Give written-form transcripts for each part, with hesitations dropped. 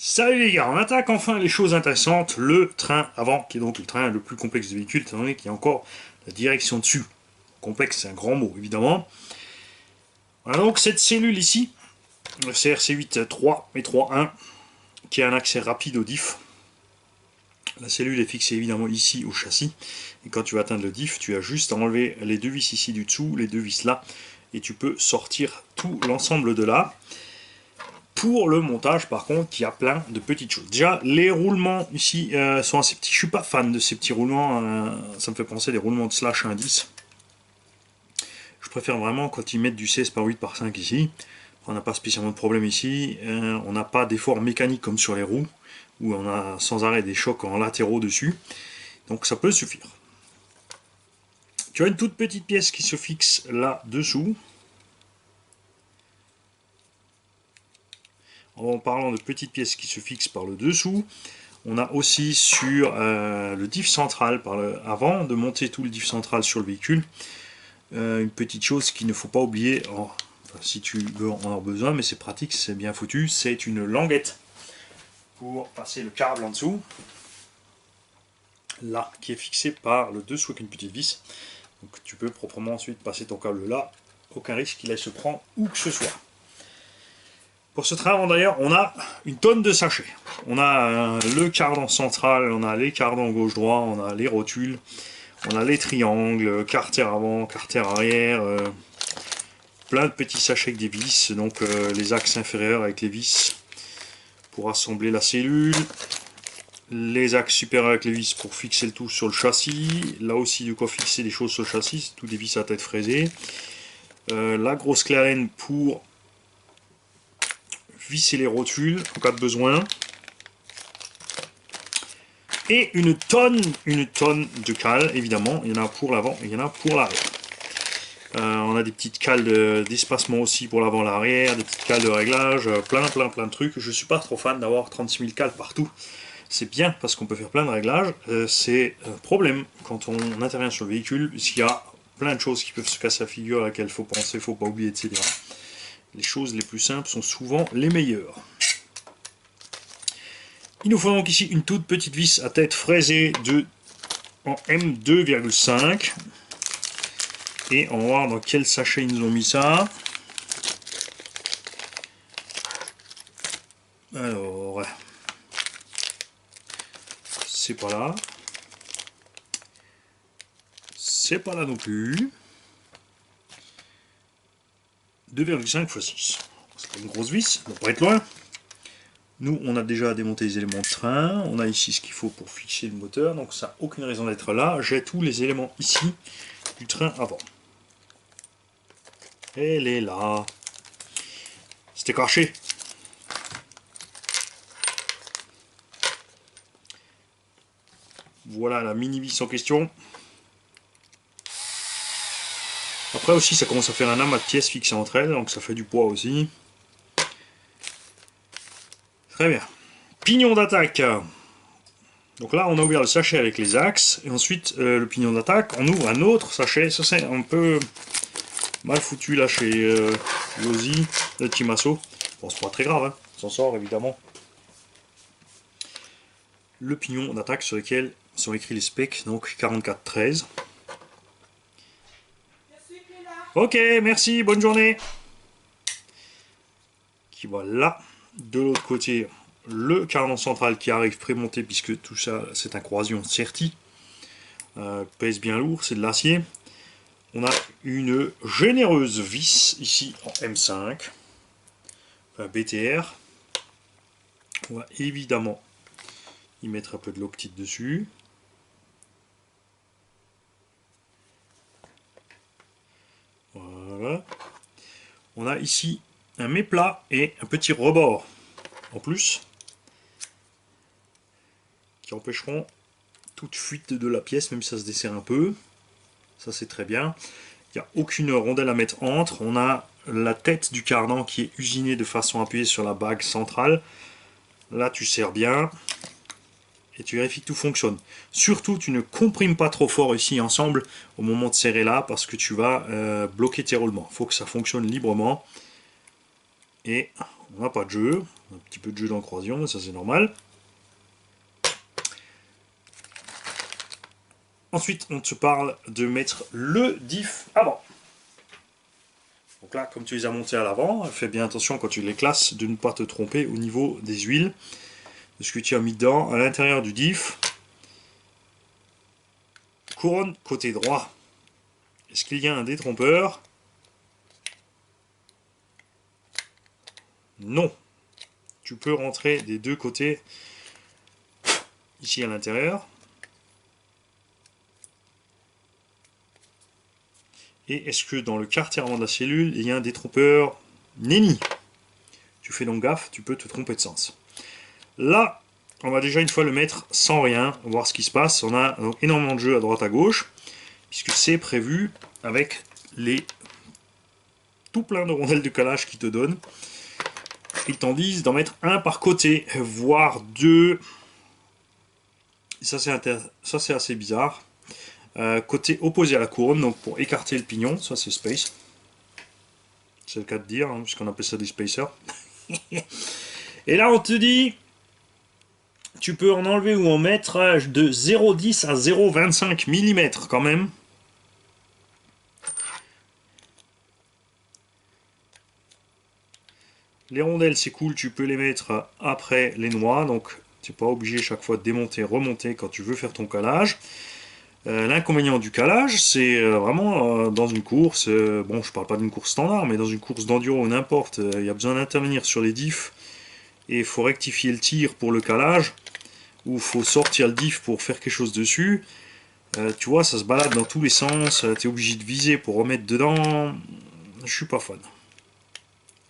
Salut les gars, on attaque enfin les choses intéressantes, le train avant, qui est donc le train le plus complexe du véhicule, étant donné qu'il y a encore la direction dessus. Complexe, c'est un grand mot, évidemment. Voilà donc cette cellule ici, le CRC8 3 et 3.1, qui a un accès rapide au diff. La cellule est fixée évidemment ici au châssis, et quand tu vas atteindre le diff, tu as juste à enlever les deux vis ici du dessous, les deux vis là, et tu peux sortir tout l'ensemble de là. Pour le montage, par contre, il y a plein de petites choses. Déjà, les roulements ici sont assez petits. Je suis pas fan de ces petits roulements. Ça me fait penser des roulements de slash 1.10. Je préfère vraiment quand ils mettent du 16 par 8 par 5 ici. On n'a pas spécialement de problème ici. On n'a pas d'effort mécanique comme sur les roues, où on a sans arrêt des chocs en latéraux dessus. Donc ça peut suffire. Tu as une toute petite pièce qui se fixe là-dessous. En parlant de petites pièces qui se fixent par le dessous, on a aussi sur le diff central, avant de monter tout le diff central sur le véhicule, une petite chose qu'il ne faut pas oublier, si tu veux en avoir besoin, mais c'est pratique, c'est bien foutu, c'est une languette pour passer le câble en dessous, là, qui est fixé par le dessous avec une petite vis. Donc tu peux proprement ensuite passer ton câble là, aucun risque qu'il aille se prendre où que ce soit. Pour ce train d'ailleurs, on a une tonne de sachets. On a le cardan central, on a les cardans gauche-droit, on a les rotules, on a les triangles, carter avant, carter arrière, plein de petits sachets avec des vis, donc les axes inférieurs avec les vis pour assembler la cellule, les axes supérieurs avec les vis pour fixer le tout sur le châssis, là aussi de quoi fixer des choses sur le châssis, c'est tout des vis à tête fraisée, la grosse clarine pour visser les rotules en cas de besoin, et une tonne de cales, évidemment, il y en a pour l'avant et il y en a pour l'arrière. On a des petites cales d'espacement aussi pour l'avant et l'arrière, des petites cales de réglage, plein de trucs. Je suis pas trop fan d'avoir 36 000 cales partout. C'est bien parce qu'on peut faire plein de réglages, c'est un problème quand on intervient sur le véhicule, puisqu'il y a plein de choses qui peuvent se casser la figure, à laquelle il faut penser, il ne faut pas oublier, etc. Les choses les plus simples sont souvent les meilleures. Il nous faut donc ici une toute petite vis à tête fraisée en M2,5. Et on va voir dans quel sachet ils nous ont mis ça. Alors, c'est pas là. C'est pas là non plus. 2,5 x 6. C'est pas une grosse vis, ça va pas être loin. Nous, on a déjà démonté les éléments de train. On a ici ce qu'il faut pour fixer le moteur. Donc ça n'a aucune raison d'être là. J'ai tous les éléments ici du train avant. Elle est là. C'était caché. Voilà la mini vis en question. Après aussi, ça commence à faire un amas de pièces fixées entre elles, donc ça fait du poids aussi. Très bien. Pignon d'attaque. Donc là, on a ouvert le sachet avec les axes, et ensuite, le pignon d'attaque, on ouvre un autre sachet. Ça, c'est un peu mal foutu là chez Yosi, le Timasso. Bon, c'est pas très grave, hein. On s'en sort évidemment. Le pignon d'attaque sur lequel sont écrits les specs, donc 4413. Ok, merci, bonne journée. Qui va là. De l'autre côté, le cardan central qui arrive prémonté, puisque tout ça, c'est un croisillon Certi. Pèse bien lourd, c'est de l'acier. On a une généreuse vis ici en M5, un BTR. On va évidemment y mettre un peu de loctite dessus. Voilà. On a ici un méplat et un petit rebord en plus qui empêcheront toute fuite de la pièce, même si ça se dessert un peu. Ça, c'est très bien. Il n'y a aucune rondelle à mettre entre. On a la tête du cardan qui est usinée de façon appuyée sur la bague centrale. Là, tu serres bien et tu vérifies que tout fonctionne. Surtout, tu ne comprimes pas trop fort ici ensemble au moment de serrer là, parce que tu vas bloquer tes roulements. Il faut que ça fonctionne librement. Et on n'a pas de jeu. Un petit peu de jeu d'encroisement, mais ça c'est normal. Ensuite, on te parle de mettre le diff avant. Donc là, comme tu les as montés à l'avant, fais bien attention quand tu les classes de ne pas te tromper au niveau des huiles, de ce que tu as mis dedans. À l'intérieur du diff, couronne côté droit. Est-ce qu'il y a un détrompeur? Non. Tu peux rentrer des deux côtés, ici à l'intérieur. Et est-ce que dans le carterement de la cellule, il y a un détrompeur? Nenni. Tu fais donc gaffe, tu peux te tromper de sens. Là, on va déjà une fois le mettre sans rien, voir ce qui se passe. On a donc énormément de jeux à droite à gauche, puisque c'est prévu avec les tout plein de rondelles de calage qu'ils te donnent. Ils t'en disent d'en mettre un par côté, voire deux. Ça c'est assez bizarre. Côté opposé à la couronne, donc pour écarter le pignon, ça c'est space. C'est le cas de dire, hein, puisqu'on appelle ça des spacers. Et là on te dit, tu peux en enlever ou en mettre de 0,10 à 0,25 mm quand même. Les rondelles c'est cool, tu peux les mettre après les noix, donc tu n'es pas obligé chaque fois de démonter, remonter quand tu veux faire ton calage. L'inconvénient du calage, c'est vraiment dans une course, bon je parle pas d'une course standard, mais dans une course d'enduro ou n'importe, il y a besoin d'intervenir sur les diffs, et il faut rectifier le tir pour le calage, ou il faut sortir le diff pour faire quelque chose dessus. Tu vois, ça se balade dans tous les sens, tu es obligé de viser pour remettre dedans, je suis pas fan.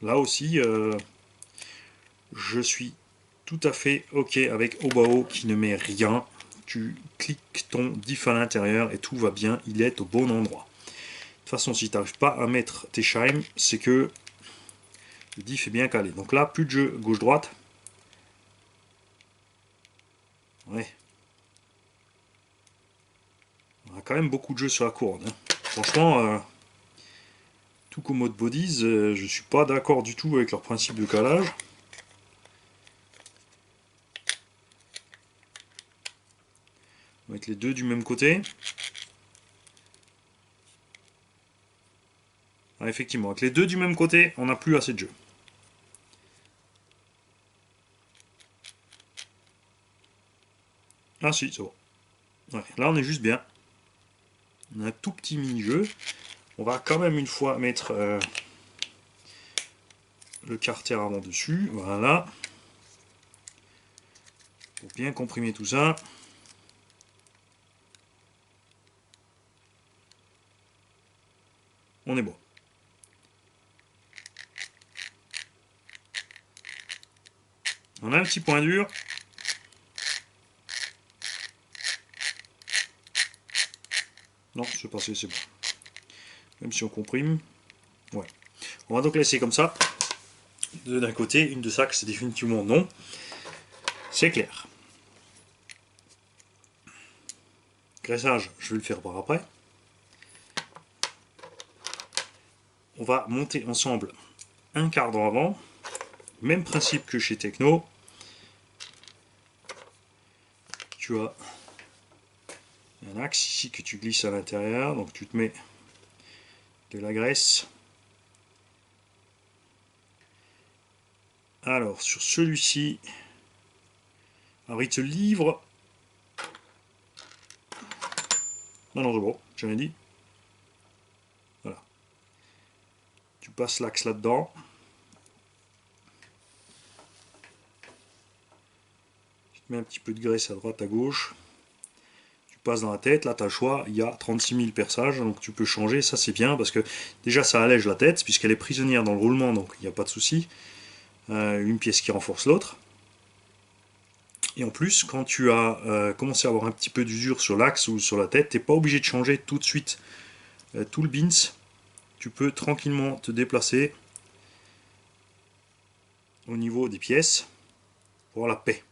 Là aussi, je suis tout à fait ok avec Obao qui ne met rien. Tu cliques ton diff à l'intérieur et tout va bien, il est au bon endroit. De toute façon, si tu n'arrives pas à mettre tes shimes, c'est que le diff est bien calé. Donc là, plus de jeu gauche-droite. Ouais. On a quand même beaucoup de jeux sur la couronne. Hein. Franchement, tout comme mode bodies, je suis pas d'accord du tout avec leur principe de calage. On va mettre les deux du même côté. Ah, effectivement, avec les deux du même côté, on n'a plus assez de jeu. Ah si, c'est bon. Ouais, là on est juste bien. On a un tout petit mini-jeu. On va quand même une fois mettre le carter avant dessus. Voilà. Pour bien comprimer tout ça. On est bon. On a un petit point dur. Non, c'est passé, c'est bon. Même si on comprime. Ouais. On va donc laisser comme ça. D'un côté, une de sac, c'est définitivement non. C'est clair. Graissage, je vais le faire par après. On va monter ensemble un cardan avant. Même principe que chez Techno. Tu as un axe ici que tu glisses à l'intérieur. Donc tu te mets de la graisse. Alors sur celui-ci, alors il te livre. Non, non, c'est bon, j'ai rien dit. Voilà. Tu passes l'axe là-dedans. Tu te mets un petit peu de graisse à droite, à gauche. Tu passes dans la tête, là tu as le choix, il y a 36 000 perçages, donc tu peux changer, ça c'est bien, parce que déjà ça allège la tête, puisqu'elle est prisonnière dans le roulement, donc il n'y a pas de souci. Une pièce qui renforce l'autre. Et en plus, quand tu as commencé à avoir un petit peu d'usure sur l'axe ou sur la tête, tu n'es pas obligé de changer tout de suite tout le bins. Tu peux tranquillement te déplacer au niveau des pièces pour avoir la paix.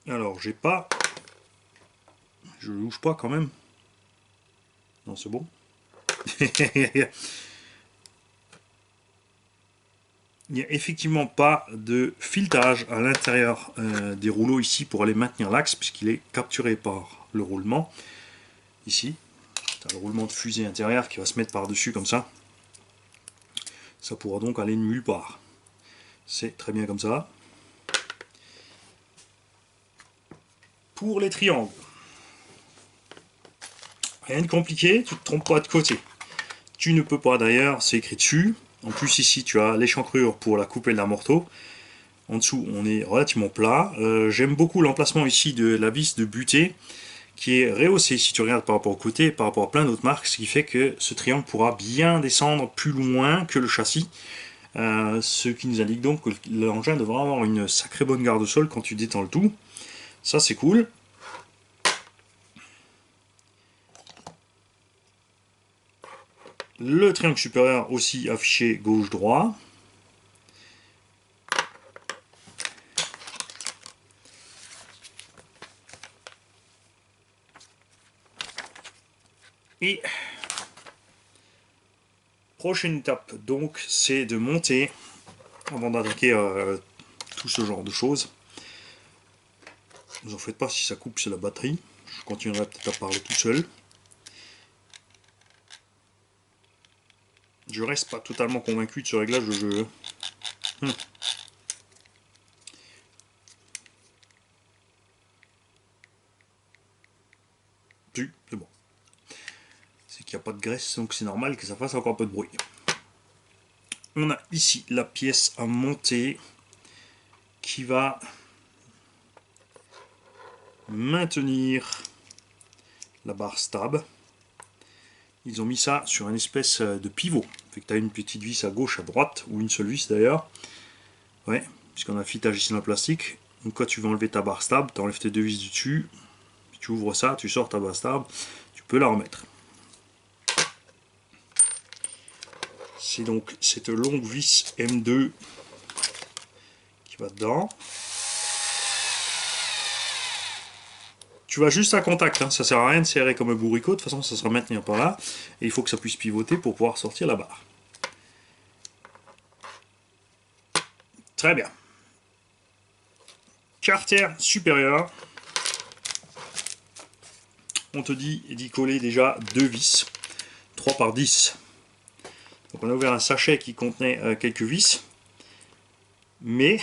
Alors, j'ai pas... Je louche pas quand même. Non, c'est bon. Il n'y a effectivement pas de filetage à l'intérieur des rouleaux ici pour aller maintenir l'axe, puisqu'il est capturé par le roulement. Ici, tu as le roulement de fusée intérieur qui va se mettre par-dessus comme ça. Ça pourra donc aller nulle part. C'est très bien comme ça. Pour les triangles, rien de compliqué, tu ne te trompes pas de côté. Tu ne peux pas d'ailleurs, c'est écrit dessus. En plus ici tu as l'échancrure pour la coupe et l'amorto. En dessous on est relativement plat. J'aime beaucoup l'emplacement ici de la vis de butée qui est rehaussée si tu regardes par rapport au côté, par rapport à plein d'autres marques, ce qui fait que ce triangle pourra bien descendre plus loin que le châssis. Ce qui nous indique donc que l'engin devra avoir une sacrée bonne garde-sol quand tu détends le tout. Ça c'est cool. Le triangle supérieur aussi affiché gauche-droit. Et prochaine étape donc c'est de monter avant d'attaquer tout ce genre de choses. Ne vous en faites pas si ça coupe, c'est la batterie. Je continuerai peut-être à parler tout seul. Je reste pas totalement convaincu de ce réglage de jeu. Si, c'est bon. C'est qu'il n'y a pas de graisse, donc c'est normal que ça fasse encore un peu de bruit. On a ici la pièce à monter qui va maintenir la barre stab. Ils ont mis ça sur une espèce de pivot. Fait que tu as une petite vis à gauche, à droite, ou une seule vis d'ailleurs. Ouais, puisqu'on a un filetage ici dans le plastique. Donc quand tu veux enlever ta barre stab, tu enlèves tes deux vis du dessus. Tu ouvres ça, tu sors ta barre stab, tu peux la remettre. C'est donc cette longue vis M2 qui va dedans. Tu vas juste à contact, hein. Ça sert à rien de serrer comme un bourricot, de toute façon ça sera maintenir par là, et il faut que ça puisse pivoter pour pouvoir sortir la barre. Très bien. Carter supérieur. On te dit d'y coller déjà deux vis, 3 par 10. Donc on a ouvert un sachet qui contenait quelques vis, mais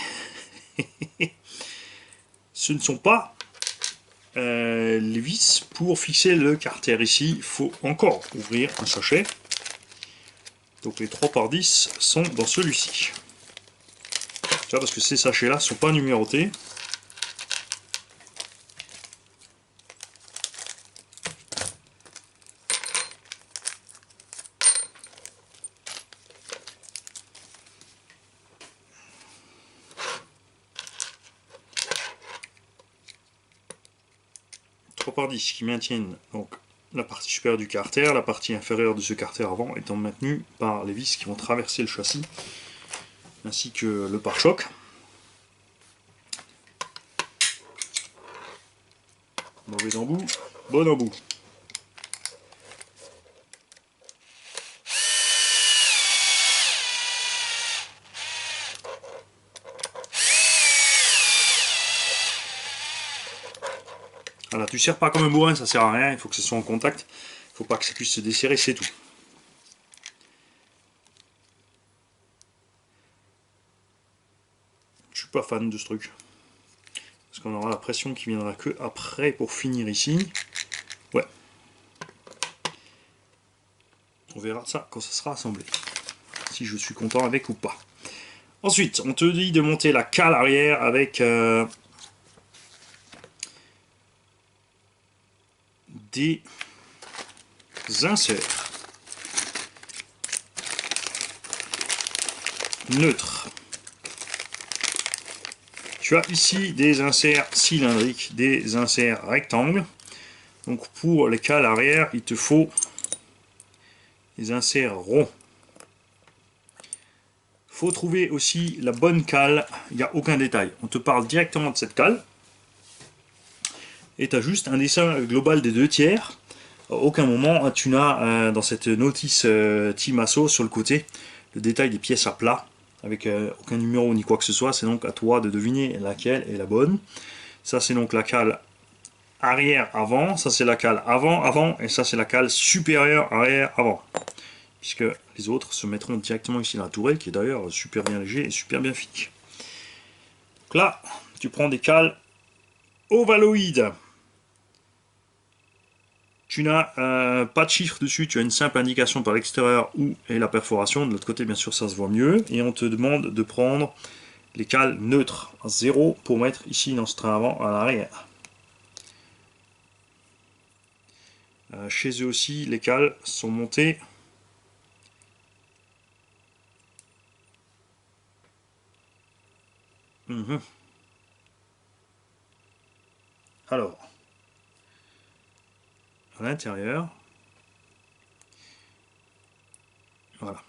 ce ne sont pas les vis pour fixer le carter. Ici, il faut encore ouvrir un sachet. Donc les 3 par 10 sont dans celui-ci. Parce que ces sachets-là ne sont pas numérotés. Par 10 qui maintiennent donc la partie supérieure du carter, la partie inférieure de ce carter avant étant maintenue par les vis qui vont traverser le châssis ainsi que le pare-choc. Mauvais embout, bon embout. Voilà, tu serres pas comme un bourrin, ça sert à rien, il faut que ce soit en contact, il ne faut pas que ça puisse se desserrer, c'est tout. Je suis pas fan de ce truc. Parce qu'on aura la pression qui viendra que après pour finir ici. Ouais. On verra ça quand ça sera assemblé. Si je suis content avec ou pas. Ensuite, on te dit de monter la cale arrière avec des inserts neutres. Tu as ici des inserts cylindriques, des inserts rectangles. Donc pour les cales arrière, il te faut des inserts ronds. Il faut trouver aussi la bonne cale, il n'y a aucun détail. On te parle directement de cette cale. Et tu as juste un dessin global des 2 tiers À aucun moment tu n'as dans cette notice Team Asso sur le côté le détail des pièces à plat, avec aucun numéro ni quoi que ce soit. C'est donc à toi de deviner laquelle est la bonne. Ça c'est donc la cale arrière-avant, ça c'est la cale avant-avant, et ça c'est la cale supérieure arrière-avant. Puisque les autres se mettront directement ici dans la tourelle, qui est d'ailleurs super bien léger et super bien fini. Donc là, tu prends des cales ovaloïdes. Tu n'as pas de chiffre dessus, tu as une simple indication par l'extérieur où est la perforation. De l'autre côté, bien sûr, ça se voit mieux. Et on te demande de prendre les cales neutres, 0 pour mettre ici dans ce train avant à l'arrière. Chez eux aussi, les cales sont montées. Alors, à l'intérieur, voilà.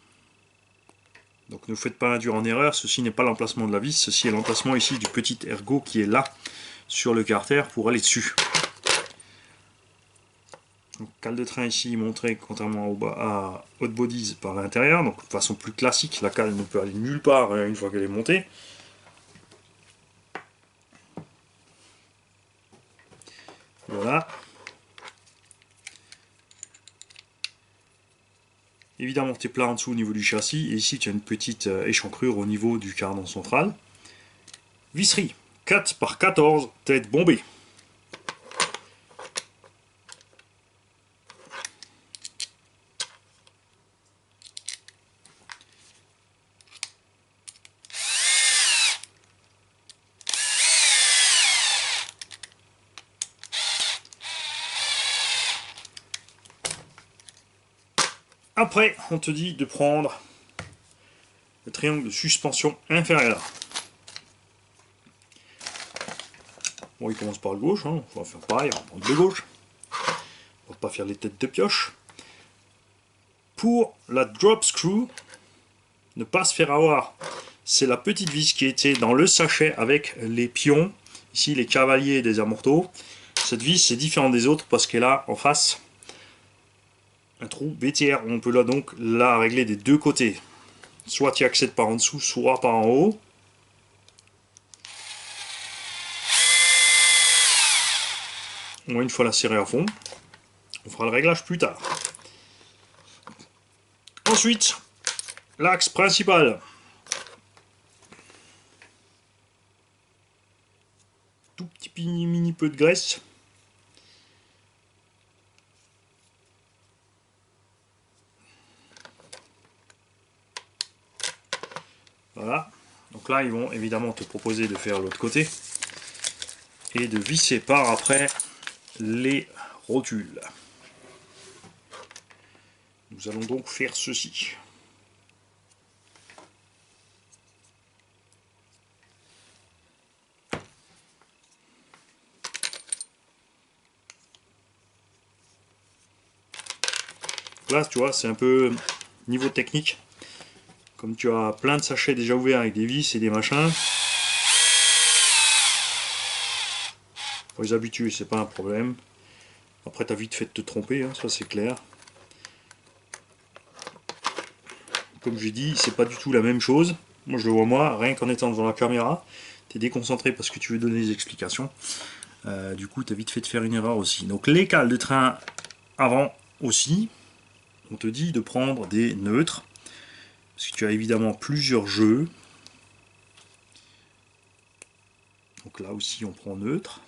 Donc ne vous faites pas induire en erreur, ceci n'est pas l'emplacement de la vis, ceci est l'emplacement ici du petit ergot qui est là sur le carter pour aller dessus. Donc, cale de train ici montrée contrairement à Hot Bodies par l'intérieur, donc de façon plus classique, la cale ne peut aller nulle part une fois qu'elle est montée. Voilà. Évidemment, tu es plat en dessous au niveau du châssis, et ici tu as une petite échancrure au niveau du cardan central. Visserie 4 par 14, tête bombée. Après, on te dit de prendre le triangle de suspension inférieur. Bon, il commence par le gauche, hein. On va faire pareil, on va prendre le gauche. On va pas faire les têtes de pioche. Pour la drop screw, ne pas se faire avoir. C'est la petite vis qui était dans le sachet avec les pions, ici les cavaliers des amortos. Cette vis est différente des autres parce qu'elle a en face un trou BTR. On peut là donc la régler des deux côtés. Soit tu accèdes par en dessous, soit par en haut. Moi, une fois la serrée à fond, on fera le réglage plus tard. Ensuite, l'axe principal. Tout petit mini peu de graisse. Voilà. Donc là, ils vont évidemment te proposer de faire l'autre côté et de visser par après les rotules. Nous allons donc faire ceci. Là, tu vois, c'est un peu niveau technique. Comme tu as plein de sachets déjà ouverts avec des vis et des machins, pour les habituer, c'est pas un problème. Après, t'as vite fait de te tromper, hein, ça c'est clair. Comme j'ai dit, c'est pas du tout la même chose. Moi, je le vois moi, rien qu'en étant devant la caméra, t'es déconcentré parce que tu veux donner des explications. Du coup, t'as vite fait de faire une erreur aussi. Donc, les cales de train avant aussi, on te dit de prendre des neutres. Parce que tu as évidemment plusieurs jeux. Donc là aussi, on prend neutre.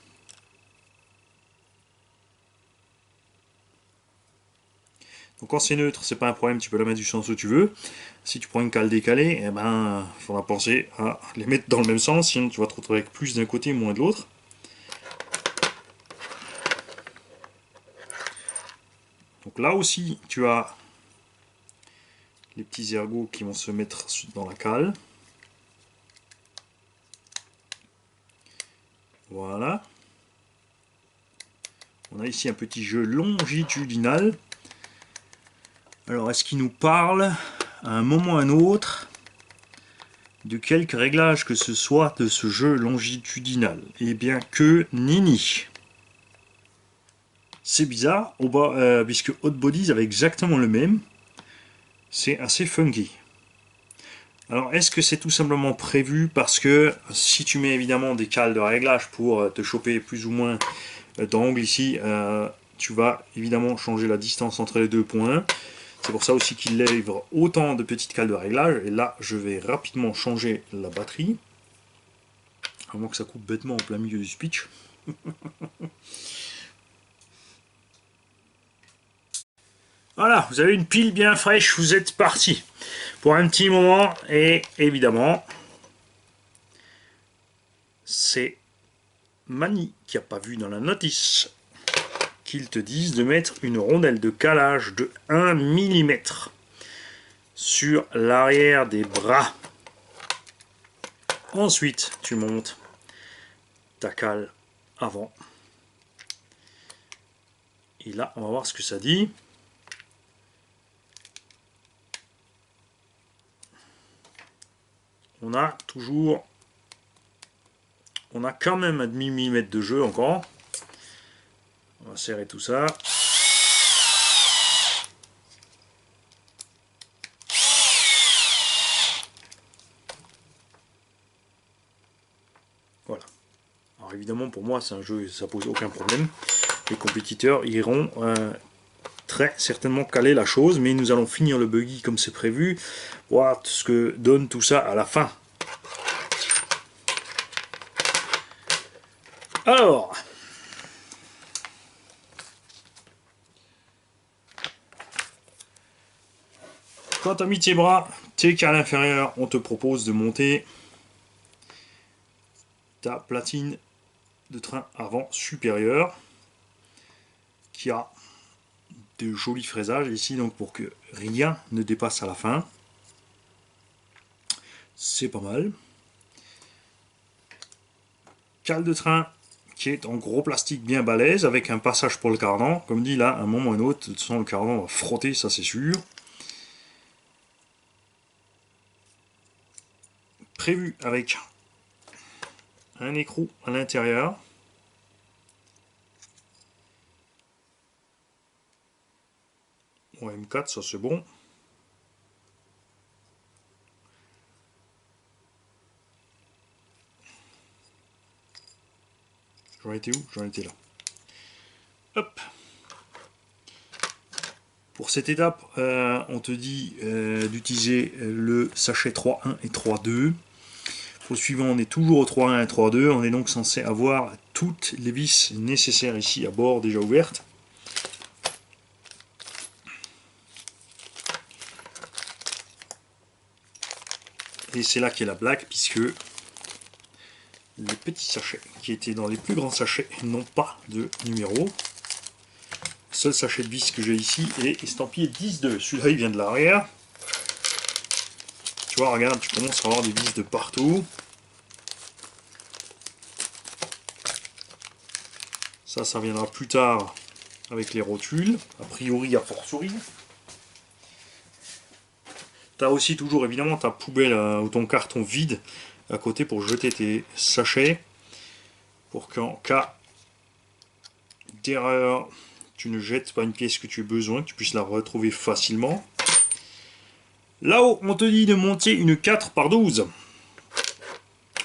Donc quand c'est neutre, c'est pas un problème, tu peux la mettre du sens où tu veux. Si tu prends une cale décalée, eh ben, il faudra penser à les mettre dans le même sens, sinon tu vas te retrouver avec plus d'un côté, moins de l'autre. Donc là aussi, tu as les petits ergots qui vont se mettre dans la cale. Voilà. On a ici un petit jeu longitudinal. Alors, est-ce qu'il nous parle à un moment ou à un autre de quelque réglage que ce soit de ce jeu longitudinal? Eh bien que nini. C'est bizarre, au bas, puisque Hot Bodies avait exactement le même. C'est assez funky. Alors, est-ce que c'est tout simplement prévu parce que si tu mets évidemment des cales de réglage pour te choper plus ou moins d'angle ici, tu vas évidemment changer la distance entre les deux points. C'est pour ça aussi qu'il livre autant de petites cales de réglage. Et là, je vais rapidement changer la batterie. À moins que ça coupe bêtement en plein milieu du speech. Voilà, vous avez une pile bien fraîche, vous êtes parti pour un petit moment. Et évidemment, c'est Mani qui n'a pas vu dans la notice qu'ils te disent de mettre une rondelle de calage de 1 mm sur l'arrière des bras. Ensuite, tu montes ta cale avant. Et là, on va voir ce que ça dit. On a toujours... On a quand même un demi-millimètre de jeu encore. On va serrer tout ça. Voilà. Alors évidemment, pour moi, c'est un jeu, ça pose aucun problème. Les compétiteurs iront très certainement caler la chose, mais nous allons finir le buggy comme c'est prévu. Voir ce que donne tout ça à la fin. Alors, quand tu as mis tes bras, tes cales inférieures, on te propose de monter ta platine de train avant supérieur qui a de jolis fraisages ici, donc pour que rien ne dépasse à la fin. C'est pas mal. Cale de train qui est en gros plastique bien balèze avec un passage pour le cardan. Comme dit là, à un moment ou un autre, de toute façon, le cardan va frotter, ça c'est sûr. Prévu avec un écrou à l'intérieur. Au M4, ça c'est bon. J'en étais où? J'en étais là. Hop. Pour cette étape, on te dit d'utiliser le sachet 3.1 et 3.2. Pour le suivant, on est toujours au 3.1 et 3.2. On est donc censé avoir toutes les vis nécessaires ici à bord déjà ouvertes. Et c'est là qu'est la blague, puisque les petits sachets qui étaient dans les plus grands sachets n'ont pas de numéro. Le seul sachet de vis que j'ai ici est estampillé 10-2. Celui-là, il vient de l'arrière. Tu vois, regarde, tu commences à avoir des vis de partout. Ça viendra plus tard avec les rotules. A priori, à fortiori. Tu as aussi toujours évidemment ta poubelle ou ton carton vide à côté pour jeter tes sachets. Pour qu'en cas d'erreur, tu ne jettes pas une pièce que tu as besoin, que tu puisses la retrouver facilement. Là-haut, on te dit de monter une 4x12.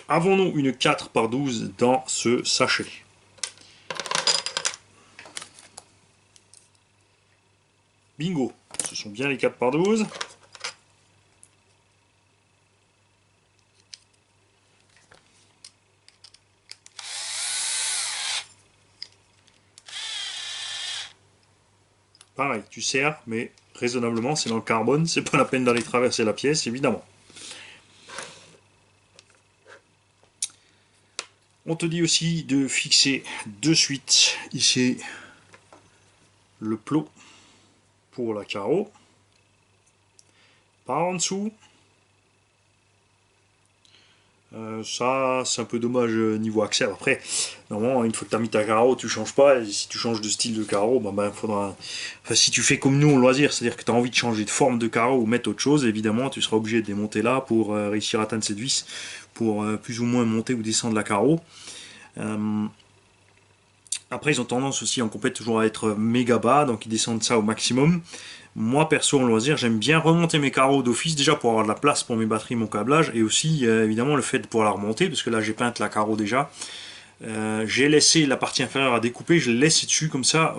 Avons-nous une 4x12 dans ce sachet? Bingo, ce sont bien les 4x12. Pareil, tu serres, mais raisonnablement, c'est dans le carbone, c'est pas la peine d'aller traverser la pièce, évidemment. On te dit aussi de fixer de suite ici le plot pour la carreau. Par en dessous. Ça, c'est un peu dommage niveau accès. Après, normalement, une fois que tu as mis ta carreau, tu changes pas. Et si tu changes de style de carreau, faudra. Enfin, si tu fais comme nous, au loisir, c'est-à-dire que tu as envie de changer de forme de carreau ou mettre autre chose, évidemment, tu seras obligé de démonter là pour réussir à atteindre cette vis, pour plus ou moins monter ou descendre la carreau. Après, ils ont tendance aussi en compète toujours à être méga bas, donc ils descendent ça au maximum. Moi, perso, en loisir, j'aime bien remonter mes carreaux d'office, déjà pour avoir de la place pour mes batteries, mon câblage, et aussi, évidemment, le fait de pouvoir la remonter, parce que là, j'ai peint la carreau déjà. J'ai laissé la partie inférieure à découper, je l'ai laissé dessus, comme ça,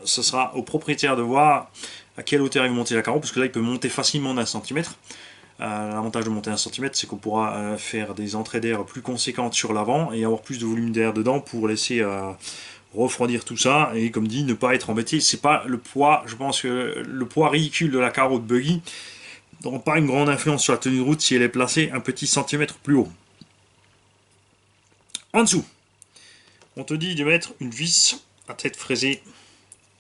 ce sera au propriétaire de voir à quelle hauteur il veut monter la carreau, parce que là, il peut monter facilement d'un centimètre. L'avantage de monter 1 cm, c'est qu'on pourra faire des entrées d'air plus conséquentes sur l'avant et avoir plus de volume d'air dedans pour laisser refroidir tout ça et comme dit ne pas être embêté. C'est pas le poids, je pense que le poids ridicule de la carreau de buggy n'aura pas une grande influence sur la tenue de route si elle est placée un petit centimètre plus haut. En dessous, on te dit de mettre une vis à tête fraisée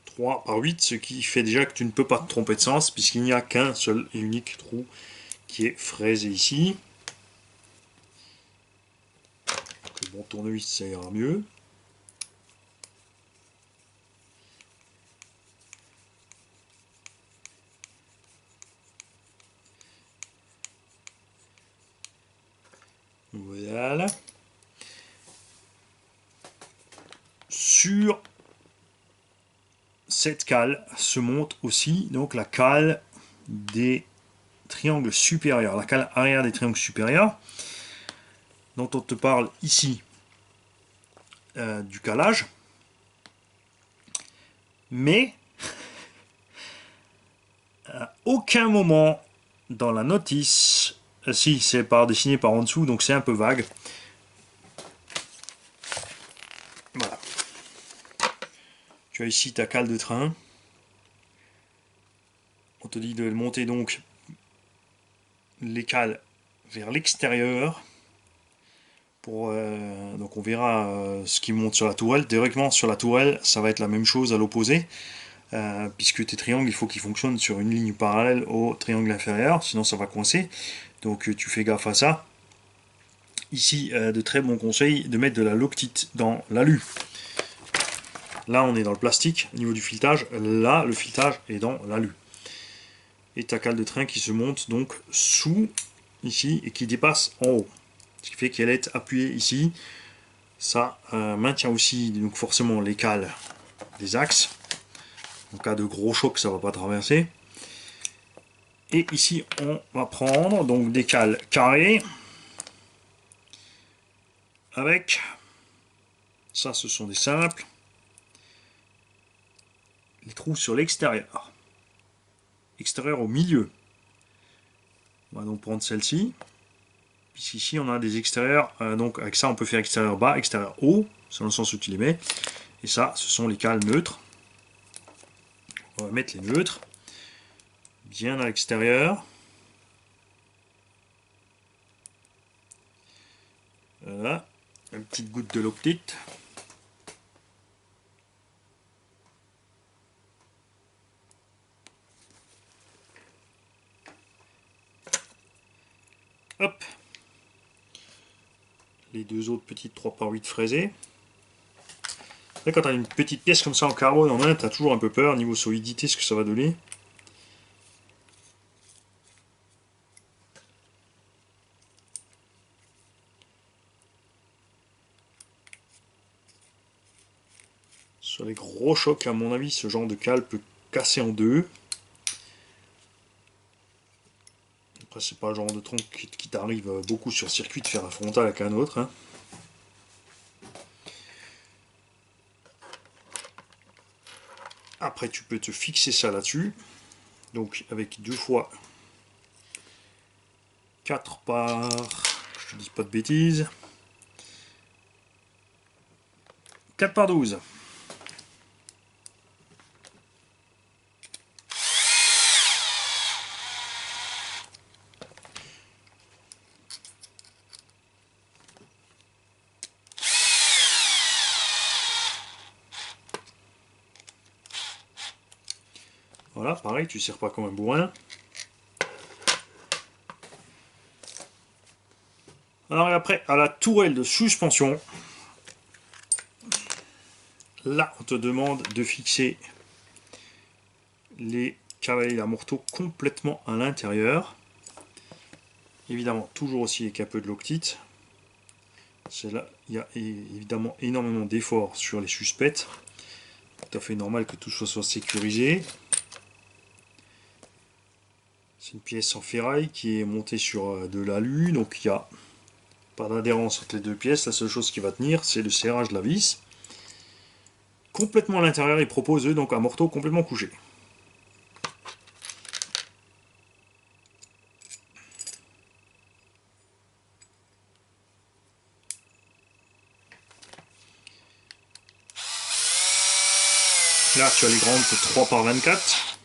3 par 8, ce qui fait déjà que tu ne peux pas te tromper de sens puisqu'il n'y a qu'un seul et unique trou qui est fraisé ici. Le bon tournevis, ça ira mieux. Voilà. Sur cette cale se monte aussi donc la cale des triangles supérieurs, la cale arrière des triangles supérieurs, dont on te parle ici du calage. Mais à aucun moment dans la notice, si c'est par dessiné par en dessous, donc c'est un peu vague. Voilà. Tu as ici ta cale de train. On te dit de monter donc les cales vers l'extérieur. Donc on verra ce qui monte sur la tourelle. Théoriquement sur la tourelle, ça va être la même chose à l'opposé. Puisque tes triangles, il faut qu'ils fonctionnent sur une ligne parallèle au triangle inférieur, sinon ça va coincer. Donc tu fais gaffe à ça. Ici, de très bons conseils de mettre de la loctite dans l'alu. Là, on est dans le plastique au niveau du filetage. Là, le filetage est dans l'alu. Et ta cale de train qui se monte donc sous, ici, et qui dépasse en haut. Ce qui fait qu'elle est appuyée ici. Ça maintient aussi donc forcément les cales des axes. En cas de gros choc, ça ne va pas traverser. Et ici, on va prendre donc des cales carrées. Avec, ça ce sont des simples. Les trous sur l'extérieur. Extérieur au milieu. On va donc prendre celle-ci. Puisqu'ici on a des extérieurs, donc avec ça on peut faire extérieur bas, extérieur haut, selon le sens où tu les mets. Et ça, ce sont les cales neutres. On va mettre les neutres bien à l'extérieur. Voilà, une petite goutte de loctite. Hop. Les deux autres petites 3 par 8 fraisées. Là, quand tu as une petite pièce comme ça en carbone en main, tu as toujours un peu peur niveau solidité, ce que ça va donner. Sur les gros chocs, à mon avis, ce genre de cale peut casser en deux. Après, c'est pas le genre de tronc qui t'arrive beaucoup sur circuit de faire un frontal avec un autre. Hein. Après, tu peux te fixer ça là-dessus. Donc, avec 2 fois 4 par... Je te dis pas de bêtises. 4 par 12. Voilà, pareil, tu ne serres pas comme un bourrin. Alors et après, à la tourelle de suspension, là, on te demande de fixer les cavaliers à morteau complètement à l'intérieur. Évidemment, toujours aussi avec un peu de loctite. C'est là, il y a évidemment énormément d'efforts sur les suspects. Tout à fait normal que tout soit sécurisé. C'est une pièce en ferraille qui est montée sur de l'alu, donc il n'y a pas d'adhérence entre les deux pièces. La seule chose qui va tenir, c'est le serrage de la vis. Complètement à l'intérieur, ils proposent eux donc un morteau complètement couché. Là, tu as les grandes 3 par 24.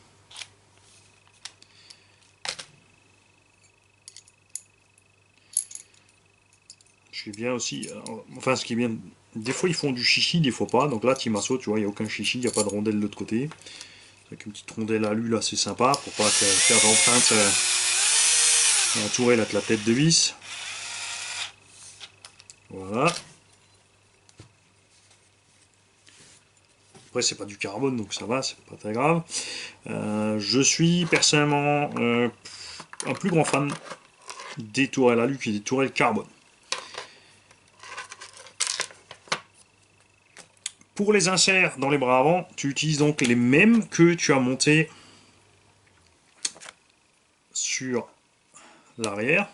Ce qui est bien aussi, enfin ce qui est bien, des fois ils font du chichi, des fois pas. Donc là, Timasso, tu vois, il n'y a aucun chichi, il n'y a pas de rondelle de l'autre côté. Avec une petite rondelle alu là, c'est sympa pour pas faire d'empreinte dans la tourelle avec la tête de vis. Voilà. Après, c'est pas du carbone, donc ça va, c'est pas très grave. Je suis personnellement un plus grand fan des tourelles alu que des tourelles carbone. Pour les inserts dans les bras avant, tu utilises donc les mêmes que tu as montés sur l'arrière.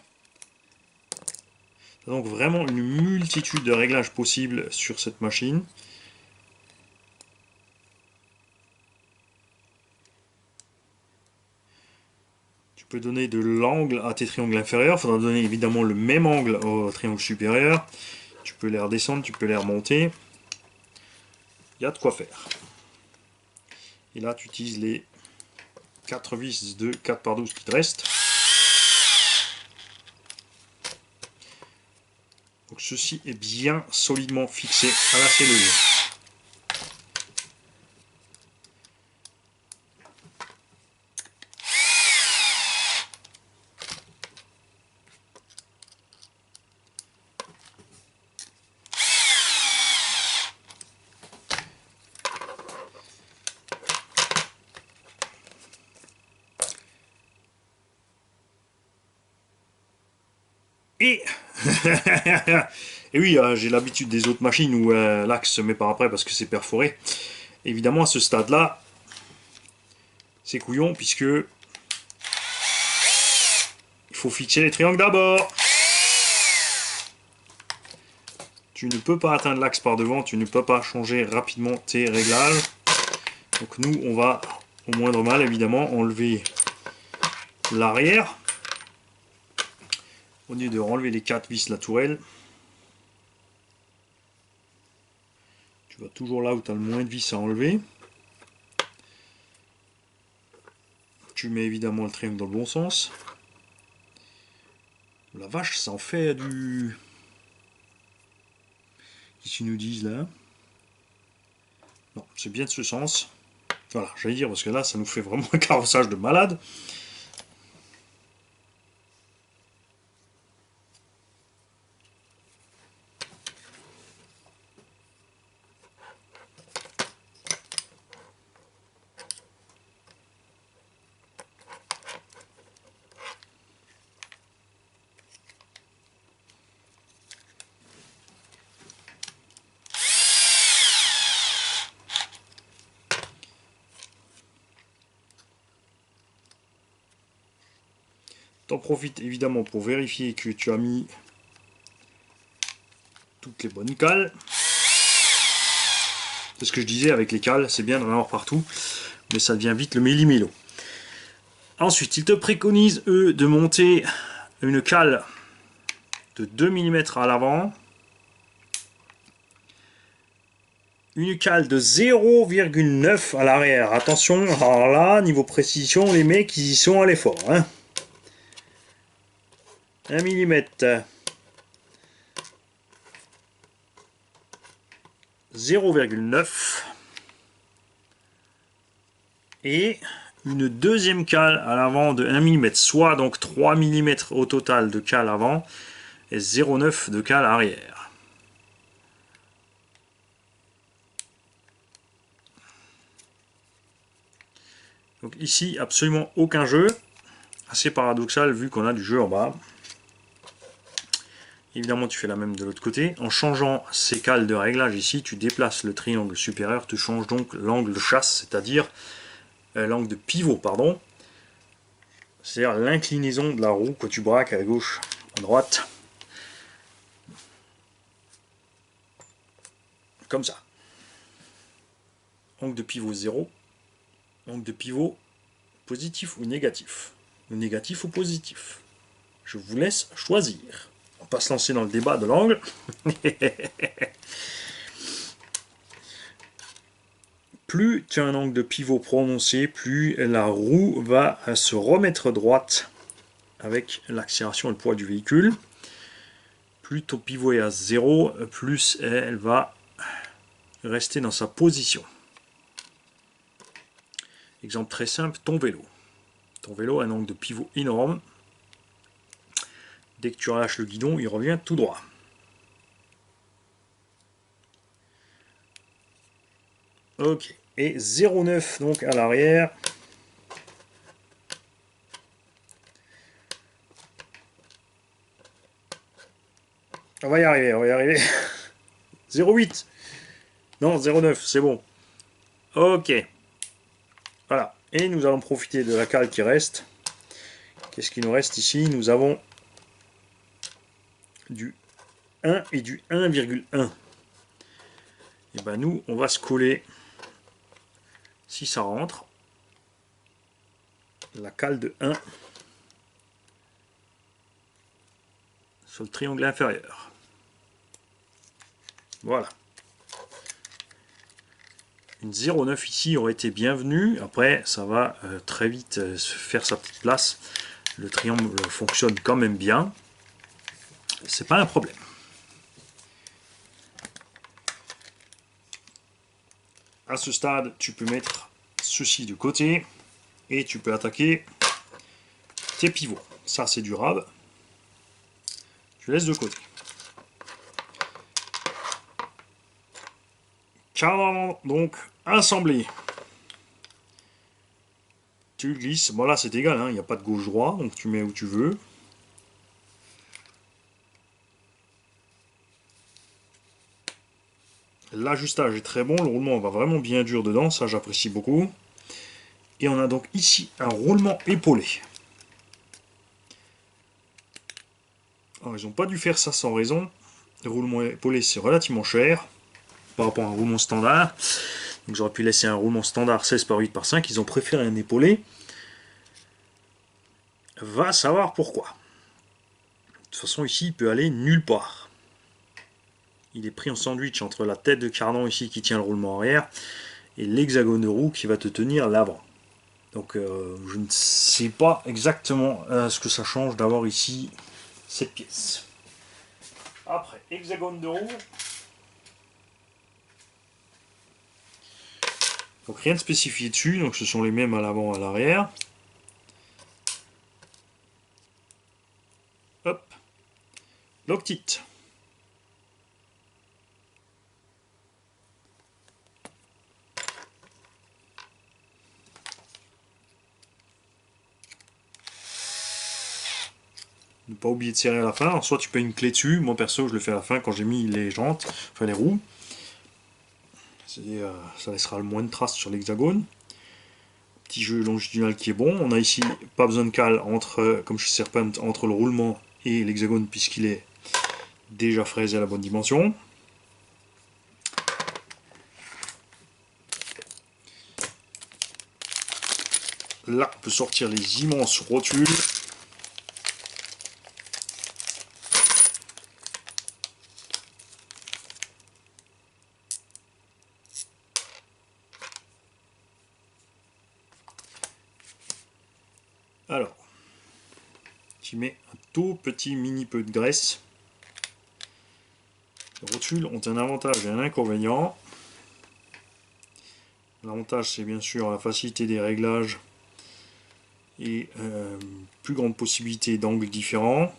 Donc vraiment une multitude de réglages possibles sur cette machine. Tu peux donner de l'angle à tes triangles inférieurs. Il faudra donner évidemment le même angle au triangle supérieur. Tu peux les redescendre, tu peux les remonter. Il y a de quoi faire. Et là, tu utilises les 4 vis de 4 par 12 qui te restent. Donc ceci est bien solidement fixé à la cellule. Et, et oui, j'ai l'habitude des autres machines où l'axe se met par après parce que c'est perforé. Évidemment, à ce stade-là, c'est couillon puisque il faut fixer les triangles d'abord. Tu ne peux pas atteindre l'axe par devant, tu ne peux pas changer rapidement tes réglages. Donc nous, on va au moindre mal, évidemment, enlever l'arrière. Au lieu de renlever les 4 vis la tourelle, tu vas toujours là où tu as le moins de vis à enlever. Tu mets évidemment le triangle dans le bon sens. La vache, ça en fait du... Qu'est-ce qu'ils nous disent là? Non, c'est bien de ce sens. Voilà, j'allais dire, parce que là, ça nous fait vraiment un carrossage de malade. T'en profites évidemment pour vérifier que tu as mis toutes les bonnes cales. C'est ce que je disais avec les cales, c'est bien d'en avoir partout, mais ça devient vite le méli-mélo. Ensuite, ils te préconisent, eux, de monter une cale de 2 mm à l'avant, une cale de 0,9 à l'arrière. Attention, alors là, niveau précision, les mecs, ils y sont à l'effort. Hein. 1 mm. 0,9 et une deuxième cale à l'avant de 1 mm, soit donc 3 mm au total de cale avant et 0,9 de cale arrière. Donc ici, absolument aucun jeu. Assez paradoxal vu qu'on a du jeu en bas. Évidemment, tu fais la même de l'autre côté. En changeant ces cales de réglage ici, tu déplaces le triangle supérieur, tu changes donc l'angle de chasse, c'est-à-dire l'angle de pivot, pardon. C'est-à-dire l'inclinaison de la roue que tu braques à gauche, à droite. Comme ça. Angle de pivot 0. Angle de pivot positif ou négatif. Ou négatif ou positif. Je vous laisse choisir. On va pas se lancer dans le débat de l'angle. Plus tu as un angle de pivot prononcé, plus la roue va se remettre droite avec l'accélération et le poids du véhicule. Plus ton pivot est à 0, plus elle va rester dans sa position. Exemple très simple, ton vélo. Ton vélo a un angle de pivot énorme. Dès que tu relâches le guidon, il revient tout droit. Ok. Et 0,9 donc à l'arrière. On va y arriver, on va y arriver. 0,8. Non, 0,9, c'est bon. Ok. Voilà. Et nous allons profiter de la cale qui reste. Qu'est-ce qui nous reste ici? Nous avons du 1 et du 1,1. Et ben nous, on va se coller, si ça rentre, la cale de 1 sur le triangle inférieur. Voilà. Une 0,9 ici aurait été bienvenue. Après, ça va très vite se faire sa petite place. Le triangle fonctionne quand même bien. C'est pas un problème. À ce stade, tu peux mettre ceci de côté et tu peux attaquer tes pivots. Ça, c'est durable. Je laisse de côté. Cadre donc assemblé. Tu glisses. Bon là, c'est égal, hein, il n'y a pas de gauche-droit, donc tu mets où tu veux. L'ajustage est très bon, le roulement va vraiment bien dur dedans, ça j'apprécie beaucoup. Et on a donc ici un roulement épaulé. Alors ils n'ont pas dû faire ça sans raison. Le roulement épaulé c'est relativement cher par rapport à un roulement standard. Donc j'aurais pu laisser un roulement standard 16 par 8 par 5, ils ont préféré un épaulé. Va savoir pourquoi. De toute façon ici il peut aller nulle part. Il est pris en sandwich entre la tête de cardan ici qui tient le roulement arrière et l'hexagone de roue qui va te tenir l'avant. Donc je ne sais pas exactement ce que ça change d'avoir ici cette pièce. Après, hexagone de roue. Donc rien de spécifié dessus, donc ce sont les mêmes à l'avant et à l'arrière. Hop. Loctite. Ne pas oublier de serrer à la fin. Alors, soit tu peux une clé dessus. Moi perso, je le fais à la fin quand j'ai mis les jantes, enfin les roues. Ça laissera le moins de traces sur l'hexagone. Petit jeu longitudinal qui est bon. On a ici pas besoin de cale entre, comme chez Serpent, entre le roulement et l'hexagone puisqu'il est déjà fraisé à la bonne dimension. Là, on peut sortir les immenses rotules. Alors, tu mets un tout petit mini peu de graisse. Les rotules ont un avantage et un inconvénient. L'avantage, c'est bien sûr la facilité des réglages et plus grande possibilité d'angles différents.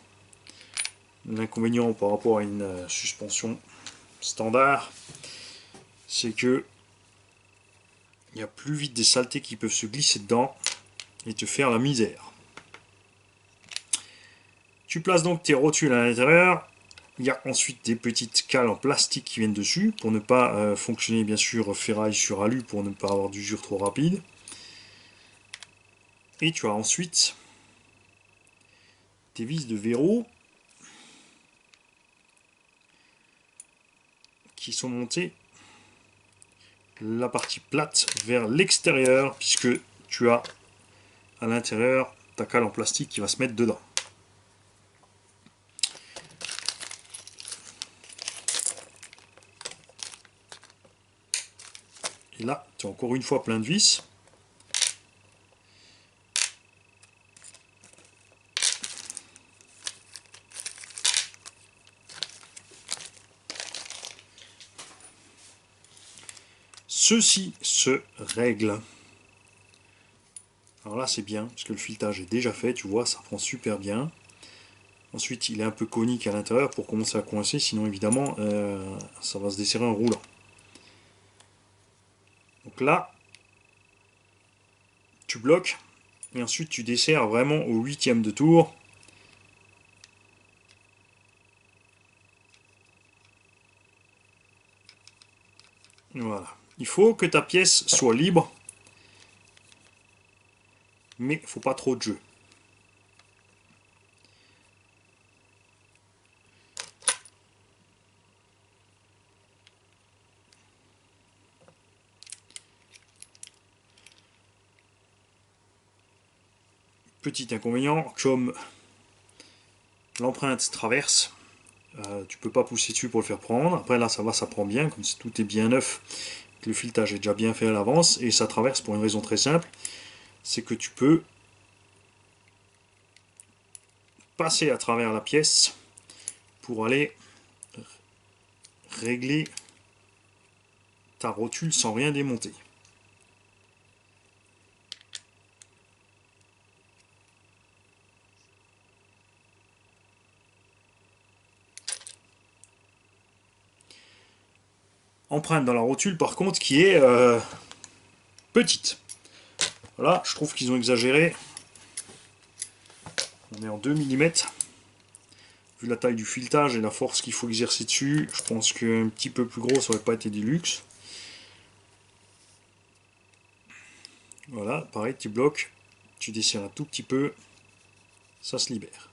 L'inconvénient par rapport à une suspension standard, c'est que il y a plus vite des saletés qui peuvent se glisser dedans et te faire la misère. Tu places donc tes rotules à l'intérieur. Il y a ensuite des petites cales en plastique qui viennent dessus pour ne pas fonctionner bien sûr ferraille sur alu pour ne pas avoir d'usure trop rapide. Et tu as ensuite tes vis de verrou qui sont montées la partie plate vers l'extérieur puisque tu as à l'intérieur ta cale en plastique qui va se mettre dedans. Et là, tu as encore une fois plein de vis. Ceci se règle. Alors là, c'est bien, parce que le filetage est déjà fait, tu vois, ça prend super bien. Ensuite, il est un peu conique à l'intérieur pour commencer à coincer, sinon évidemment, ça va se desserrer en roulant. Donc là, tu bloques, et ensuite tu desserres vraiment au 8e de tour. Voilà. Il faut que ta pièce soit libre, mais il ne faut pas trop de jeu. Petit inconvénient, comme l'empreinte traverse, tu peux pas pousser dessus pour le faire prendre. Après là ça va, ça prend bien, comme si tout est bien neuf, que le filetage est déjà bien fait à l'avance, et ça traverse pour une raison très simple, c'est que tu peux passer à travers la pièce pour aller régler ta rotule sans rien démonter. Empreinte dans la rotule par contre qui est petite. Voilà, je trouve qu'ils ont exagéré. On est en 2 mm. Vu la taille du filetage et la force qu'il faut exercer dessus, je pense qu'un petit peu plus gros ça aurait pas été du luxe. Voilà, pareil, tu bloques, tu desserres un tout petit peu, ça se libère.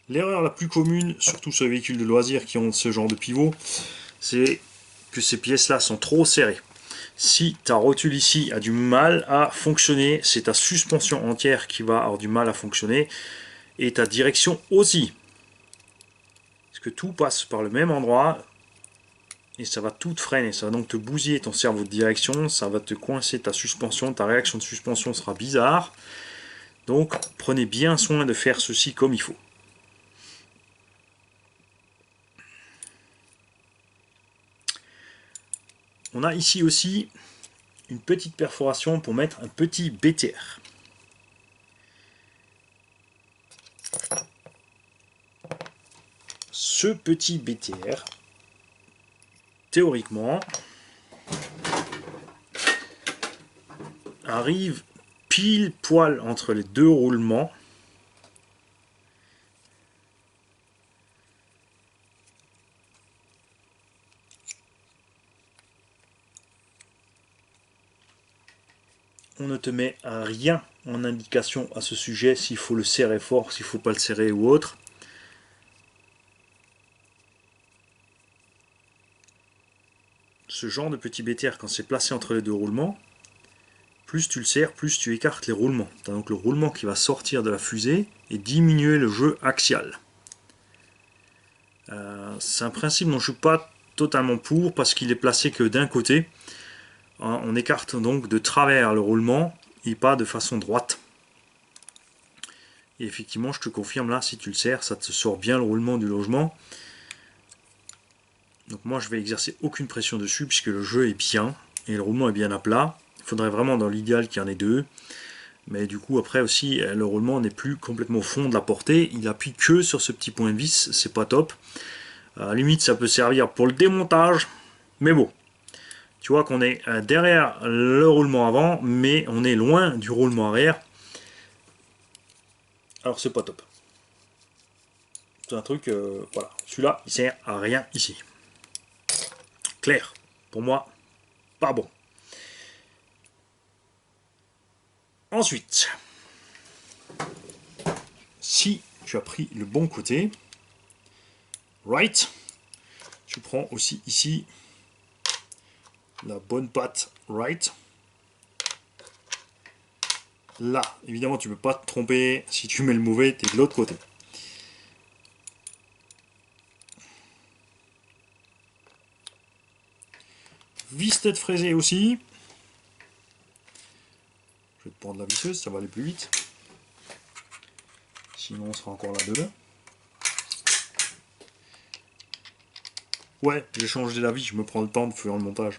L'erreur la plus commune, surtout sur les véhicules de loisirs qui ont ce genre de pivot, c'est que ces pièces-là sont trop serrées. Si ta rotule ici a du mal à fonctionner, c'est ta suspension entière qui va avoir du mal à fonctionner, et ta direction aussi. Parce que tout passe par le même endroit, et ça va tout te freiner, ça va donc te bousiller ton cerveau de direction, ça va te coincer ta suspension, ta réaction de suspension sera bizarre. Donc prenez bien soin de faire ceci comme il faut. On a ici aussi une petite perforation pour mettre un petit BTR. Ce petit BTR, théoriquement, arrive pile poil entre les deux roulements. On ne te met rien en indication à ce sujet, s'il faut le serrer fort, s'il ne faut pas le serrer ou autre. Ce genre de petit BTR, quand c'est placé entre les deux roulements, plus tu le serres, plus tu écartes les roulements. Tu as donc le roulement qui va sortir de la fusée et diminuer le jeu axial. C'est un principe dont je ne suis pas totalement pour, parce qu'il est placé que d'un côté. On écarte donc de travers le roulement et pas de façon droite. Et effectivement, je te confirme là, si tu le serres, ça te sort bien le roulement du logement. Donc moi, je vais exercer aucune pression dessus puisque le jeu est bien et le roulement est bien à plat. Il faudrait vraiment dans l'idéal qu'il y en ait deux. Mais du coup, après aussi, le roulement n'est plus complètement au fond de la portée. Il appuie que sur ce petit point de vis, c'est pas top. À la limite, ça peut servir pour le démontage, mais bon. Tu vois qu'on est derrière le roulement avant, mais on est loin du roulement arrière. Alors c'est pas top. juste un truc, voilà. Celui-là, il sert à rien ici. Clair. Pour moi, pas bon. Ensuite, si tu as pris le bon côté, right, tu prends aussi ici la bonne patte right. Là, évidemment, tu ne peux pas te tromper. Si tu mets le mauvais, tu es de l'autre côté. Vis tête fraisée aussi. Je vais te prendre la visseuse, ça va aller plus vite. Sinon, on sera encore là dedans. Ouais, j'ai changé d'avis, je me prends le temps de faire le montage.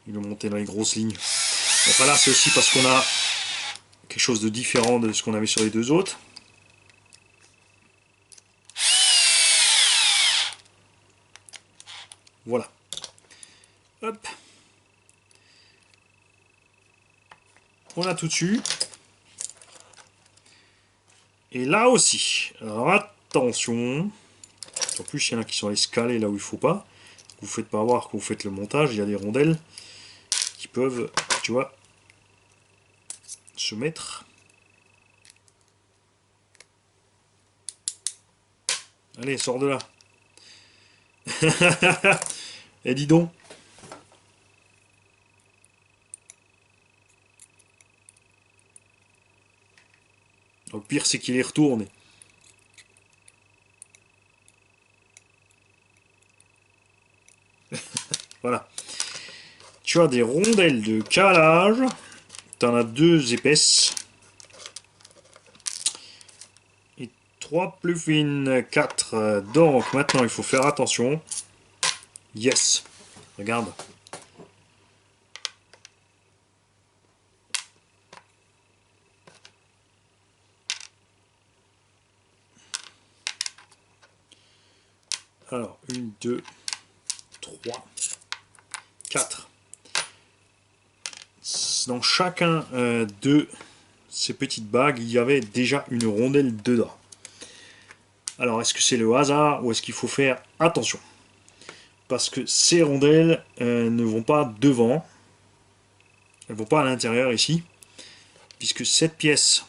Il va monter dans les grosses lignes. Enfin là, c'est aussi parce qu'on a quelque chose de différent de ce qu'on avait sur les deux autres. Voilà. Hop. On a tout dessus. Et là aussi. Alors attention. En plus, il y en a qui sont escalés là où il ne faut pas. Vous ne faites pas voir quand vous faites le montage. Il y a des rondelles qui peuvent, tu vois, se mettre. Allez, sors de là. Et dis donc. Le pire, c'est qu'il est retourné. Voilà. Tu as des rondelles de calage. Tu en as 2 épaisses. Et 3 plus fines. 4. Donc maintenant, il faut faire attention. Yes. Regarde. Alors, 1, 2, 3, 4. Dans chacun de ces petites bagues, il y avait déjà une rondelle dedans. Alors, est-ce que c'est le hasard ou est-ce qu'il faut faire attention? Parce que ces rondelles ne vont pas devant. Elles ne vont pas à l'intérieur ici. Puisque cette pièce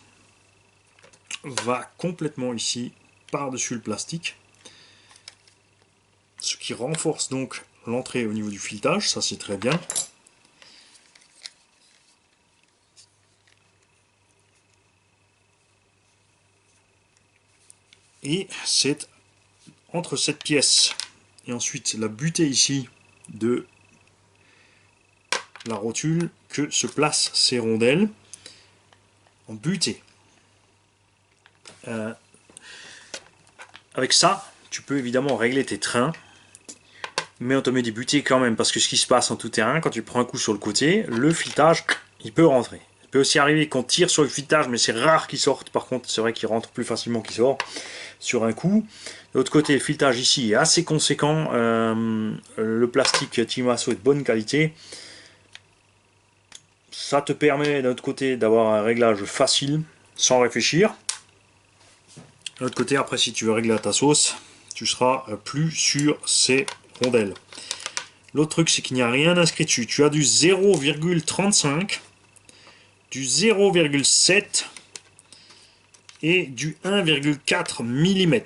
va complètement ici par-dessus le plastique. Ce qui renforce donc l'entrée au niveau du filetage. Ça, c'est très bien. Et c'est entre cette pièce et ensuite la butée ici de la rotule que se placent ces rondelles en butée. Avec ça, tu peux évidemment régler tes trains, mais on te met des butées quand même, parce que ce qui se passe en tout terrain, quand tu prends un coup sur le côté, le filetage, il peut rentrer. Il peut aussi arriver qu'on tire sur le filetage, mais c'est rare qu'il sorte. Par contre, c'est vrai qu'il rentre plus facilement qu'il sort sur un coup. De l'autre côté, le filetage ici est assez conséquent. Le plastique Timasso est de bonne qualité. Ça te permet de l'autre côté d'avoir un réglage facile, sans réfléchir. De l'autre côté, après, si tu veux régler à ta sauce, tu seras plus sur ces rondelles. L'autre truc, c'est qu'il n'y a rien inscrit dessus. Tu as du 0,35, du 0,7 et du 1,4 mm.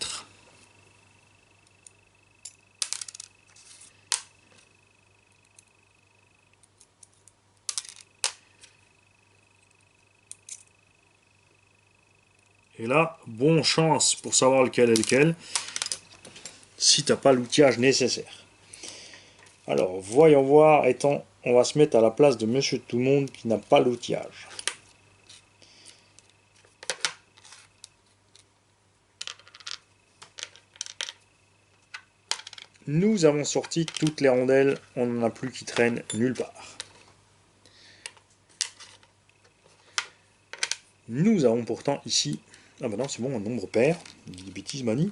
Et là, bonne chance pour savoir lequel est lequel, si tu n'as pas l'outillage nécessaire. Alors, voyons voir, on va se mettre à la place de Monsieur Tout-le-Monde qui n'a pas l'outillage. Nous avons sorti toutes les rondelles, on n'en a plus qui traînent nulle part. Nous avons pourtant ici... Ah ben non, c'est bon, un nombre pair. Des bêtises, Mani.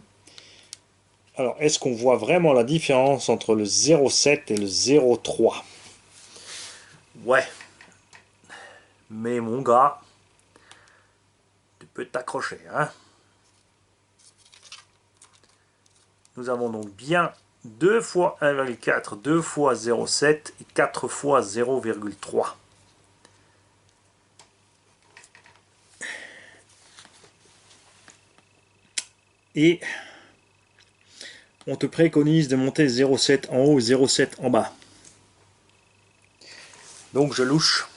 Alors, est-ce qu'on voit vraiment la différence entre le 0,7 et le 0,3? Ouais. Mais mon gars, tu peux t'accrocher, hein. Nous avons donc bien 2 fois 1,4, 2 fois 0,7 et 4 fois 0,3. Et on te préconise de monter 0,7 en haut et 0,7 en bas. Donc je louche.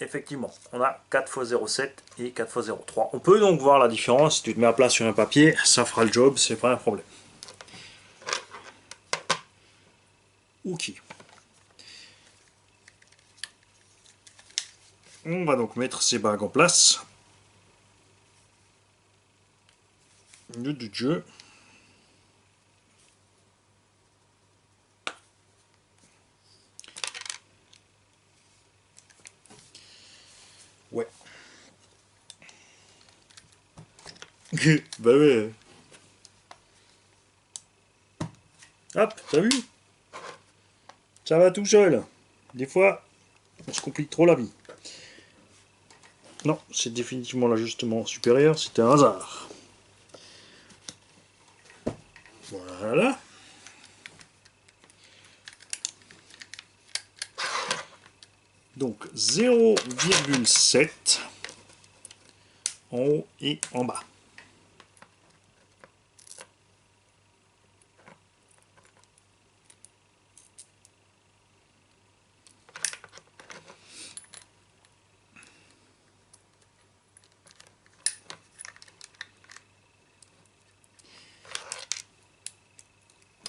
Effectivement, on a 4 fois 0,7 et 4 fois 0,3. On peut donc voir la différence. Si tu te mets à plat sur un papier, ça fera le job, c'est pas un problème. Ok. On va donc mettre ces bagues en place. Du jeu. Ouais. Bah ouais. Hop, t'as vu? Ça va tout seul. Des fois, on se complique trop la vie. Non, c'est définitivement l'ajustement supérieur, c'était un hasard. Voilà. Donc 0,7 en haut et en bas.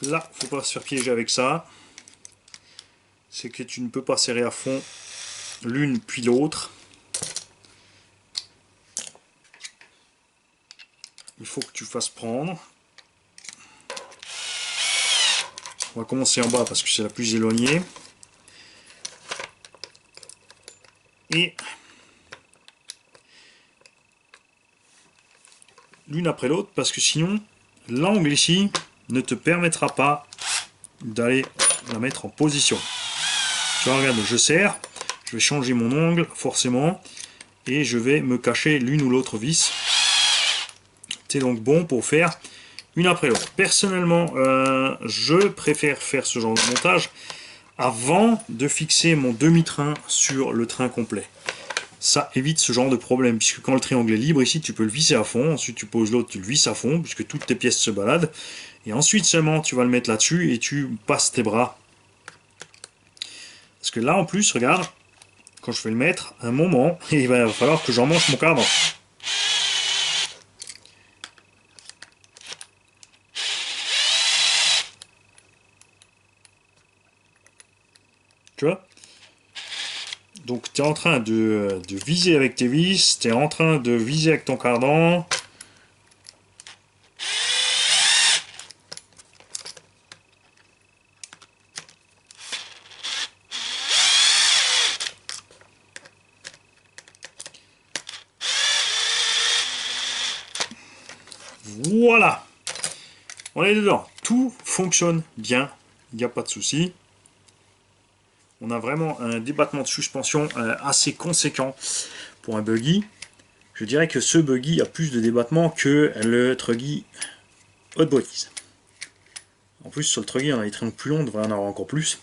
Là, faut pas se faire piéger avec ça. C'est que tu ne peux pas serrer à fond l'une puis l'autre. Il faut que tu fasses prendre. On va commencer en bas parce que c'est la plus éloignée. Et l'une après l'autre parce que sinon l'angle ici ne te permettra pas d'aller la mettre en position. Tu vois, regarde, je serre, je vais changer mon angle forcément et je vais me cacher l'une ou l'autre vis. C'est donc bon pour faire une après l'autre. Personnellement, je préfère faire ce genre de montage avant de fixer mon demi-train sur le train complet. Ça évite ce genre de problème, puisque quand le triangle est libre ici, tu peux le visser à fond, ensuite tu poses l'autre, tu le visses à fond, puisque toutes tes pièces se baladent, et ensuite seulement tu vas le mettre là-dessus et tu passes tes bras. Parce que là en plus, regarde, quand je vais le mettre, à un moment, il va falloir que j'en mange mon cardan. Tu vois? Donc tu es en train de viser avec tes vis, tu es en train de viser avec ton cardan. Voilà, on est dedans, tout fonctionne bien, il n'y a pas de souci. On a vraiment un débattement de suspension assez conséquent pour un buggy. Je dirais que ce buggy a plus de débattement que le Truggy Hot Bodies. En plus, sur le Truggy, on a des triangles plus longs, on devrait en avoir encore plus.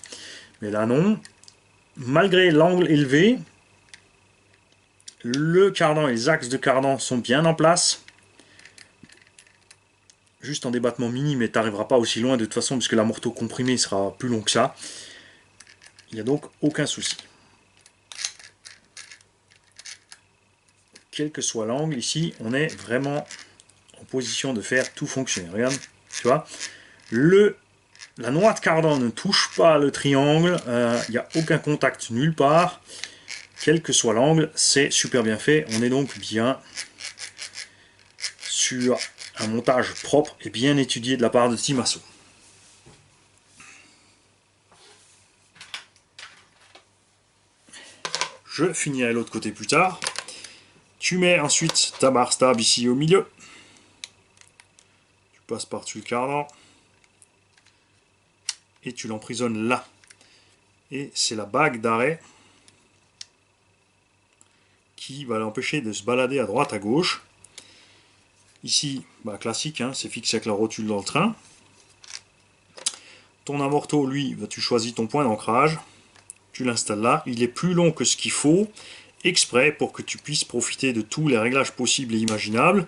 Mais là, non. Malgré l'angle élevé, le cardan et les axes de cardan sont bien en place. Juste en débattement minime, mais tu n'arriveras pas aussi loin de toute façon, puisque l'amorto comprimé sera plus long que ça. Il n'y a donc aucun souci. Quel que soit l'angle, ici, on est vraiment en position de faire tout fonctionner. Regarde, tu vois, la noix de cardan ne touche pas le triangle, il n'y a aucun contact nulle part. Quel que soit l'angle, c'est super bien fait. On est donc bien sur un montage propre et bien étudié de la part de Timasso. Je finirai l'autre côté plus tard. Tu mets ensuite ta barre stable ici au milieu. Tu passes par-dessus le cardan. Et tu l'emprisonnes là. Et c'est la bague d'arrêt qui va l'empêcher de se balader à droite à gauche. Ici, bah, classique, hein, c'est fixé avec la rotule dans le train. Ton amorto, lui, bah, tu choisis ton point d'ancrage. Tu l'installes là. Il est plus long que ce qu'il faut, exprès pour que tu puisses profiter de tous les réglages possibles et imaginables.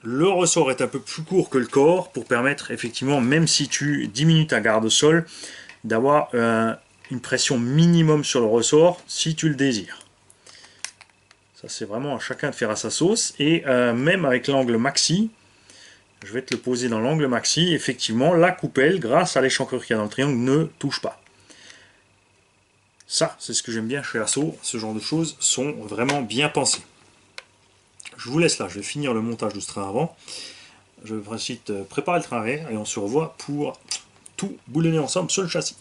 Le ressort est un peu plus court que le corps pour permettre effectivement, même si tu diminues ta garde-sol, d'avoir une pression minimum sur le ressort si tu le désires. Ça c'est vraiment à chacun de faire à sa sauce. Et même avec l'angle maxi, je vais te le poser dans l'angle maxi, effectivement la coupelle, grâce à l'échancrure qu'il y a dans le triangle, ne touche pas. Ça, c'est ce que j'aime bien chez Asso, ce genre de choses sont vraiment bien pensées. Je vous laisse là, je vais finir le montage de ce train avant. Je vais ensuite préparer le train arrière et on se revoit pour tout boulonner ensemble sur le châssis.